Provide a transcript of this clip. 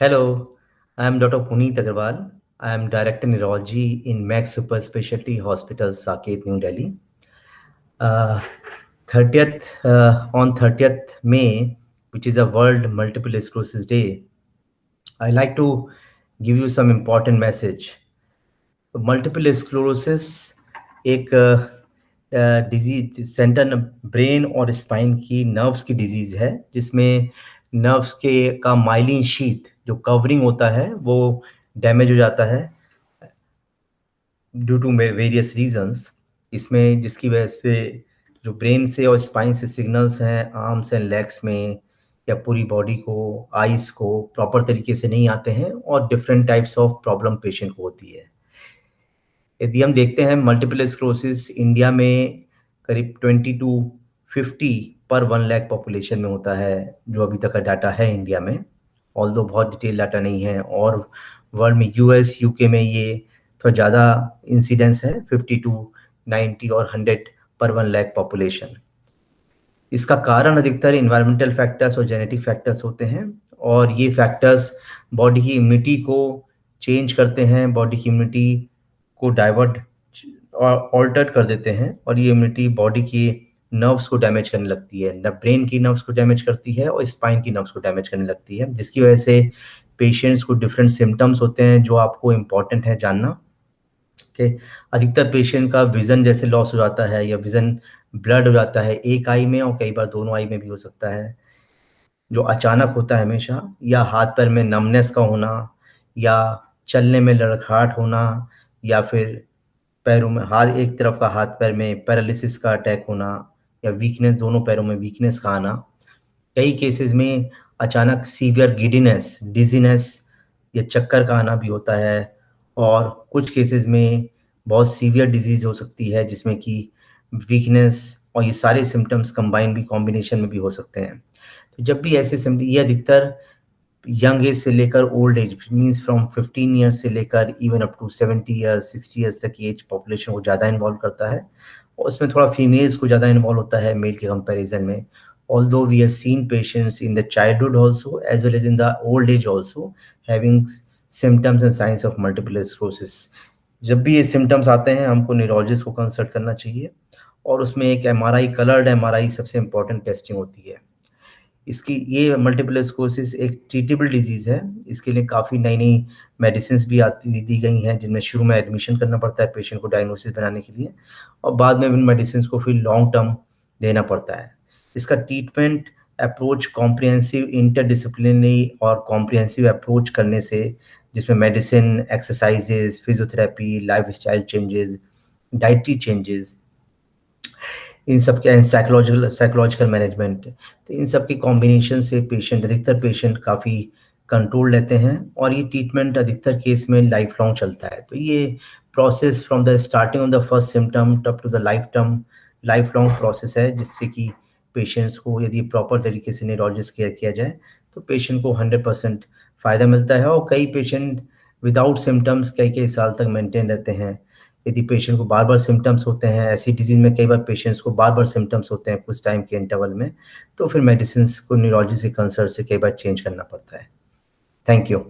Hello, I am Dr. Puneet Agarwal. I am Director Neurology in Max Super Specialty Hospital, Saket, New Delhi. Uh, 30th on 30th May, which is a World Multiple Sclerosis Day, I like to give you some important message. Multiple sclerosis एक disease centre brain और spine की nerves की disease है जिसमें nerves के का myelin sheath जो covering होता है वो डैमेज हो जाता है ड्यू टू वेरियस रीजंस इसमें जिसकी वजह से जो ब्रेन से और स्पाइन से सिग्नल्स हैं आर्म्स एंड लेग्स में या पूरी बॉडी को आईज को प्रॉपर तरीके से नहीं आते हैं और different types of problem patient को होती है। यदि हम देखते हैं मल्टीपल स्क्लेरोसिस इंडिया में करीब 20 टू 50 पर 1 लाख पॉपुलेशन में होता है जो अभी तक का डाटा है इंडिया में, ऑल्दो बहुत डिटेल डाटा नहीं है। और वर्ल्ड में यूएस यूके में ये थोड़ा ज़्यादा इंसिडेंस है 50 टू 90 और 100 पर 1 लाख पॉपुलेशन। इसका कारण अधिकतर इन्वायरमेंटल फैक्टर्स और जेनेटिक फैक्टर्स होते हैं और ये फैक्टर्स बॉडी की इम्यूनिटी को चेंज करते हैं, बॉडी की इम्यूनिटी को डाइवर्ट और ऑल्टर कर देते हैं और ये इम्यूनिटी बॉडी की नर्व्स को डैमेज करने लगती है, न ब्रेन की नर्व्स को डैमेज करती है और स्पाइन की नर्व्स को डैमेज करने लगती है, जिसकी वजह से पेशेंट्स को डिफरेंट सिम्टम्स होते हैं जो आपको इम्पॉर्टेंट है जानना कि अधिकतर पेशेंट का विज़न जैसे लॉस हो जाता है या विज़न ब्लड हो जाता है एक आई में और कई बार दोनों आई में भी हो सकता है, जो अचानक होता है हमेशा, या हाथ पैर में नमनेस का होना या चलने में लड़खड़ाहट होना या फिर पैरों में हाथ एक तरफ का हाथ पैर में पैरालिसिस का अटैक होना या वीकनेस दोनों पैरों में वीकनेस का आना। कई केसेस में अचानक सीवियर गिडीनेस डिजीनेस या चक्कर का आना भी होता है और कुछ केसेस में बहुत सीवियर डिजीज हो सकती है जिसमें कि वीकनेस और ये सारे सिम्टम्स कंबाइन भी कॉम्बिनेशन में भी हो सकते हैं। तो जब भी ऐसे ये अधिकतर यंग एज से लेकर old age means from 15 years से लेकर even up to 70 years 60 years तक की एज पॉपुलेशन को ज़्यादा इन्वॉल्व करता है और उसमें थोड़ा फीमेल्स को ज़्यादा इन्वॉल्व होता है मेल के कंपैरिजन में। Although we have seen patients in the childhood also as well as in the old age also having symptoms and signs of multiple sclerosis। जब भी ये सिम्टम्स आते हैं हमको न्यूरोलॉजिस्ट को कंसल्ट करना चाहिए और उसमें एक एमआरआई कलर्ड एमआरआई सबसे इम्पॉर्टेंट टेस्टिंग होती है। इसकी ये मल्टीपल स्क्लेरोसिस एक ट्रीटेबल डिजीज़ है, इसके लिए काफ़ी नई-नई मेडिसिन्स भी दी गई हैं जिनमें शुरू में एडमिशन करना पड़ता है पेशेंट को डायग्नोसिस बनाने के लिए और बाद में उन मेडिसिन्स को फिर लॉन्ग टर्म देना पड़ता है। इसका ट्रीटमेंट अप्रोच कॉम्प्रिहेंसिव इंटरडिसिप्लिनरी और कॉम्प्रिहेंसिव अप्रोच करने से जिसमें medicine, exercises, physiotherapy, lifestyle changes, dietary changes, इन सब के साइकोलॉजिकल मैनेजमेंट, तो इन सब के कॉम्बिनेशन से पेशेंट अधिकतर पेशेंट काफ़ी कंट्रोल लेते हैं और ये ट्रीटमेंट अधिकतर केस में लाइफ लॉन्ग चलता है। तो ये process from the starting of the first symptom up to the life long process है जिससे कि पेशेंट्स को यदि प्रॉपर तरीके से न्यूरोलॉजिस्ट केयर किया जाए तो पेशेंट को 100% फ़ायदा मिलता है और कई पेशेंट विदाउट सिम्टम्स कई साल तक मेंटेन रहते हैं। यदि पेशेंट को बार-बार सिम्पटम्स होते हैं, ऐसी डिज़ीज़ में कई बार पेशेंट्स को बार-बार सिम्पटम्स होते हैं कुछ टाइम के इंटरवल में, तो फिर मेडिसिन्स को न्यूरोलॉजी से कंसल्ट से कई बार चेंज करना पड़ता है। Thank you.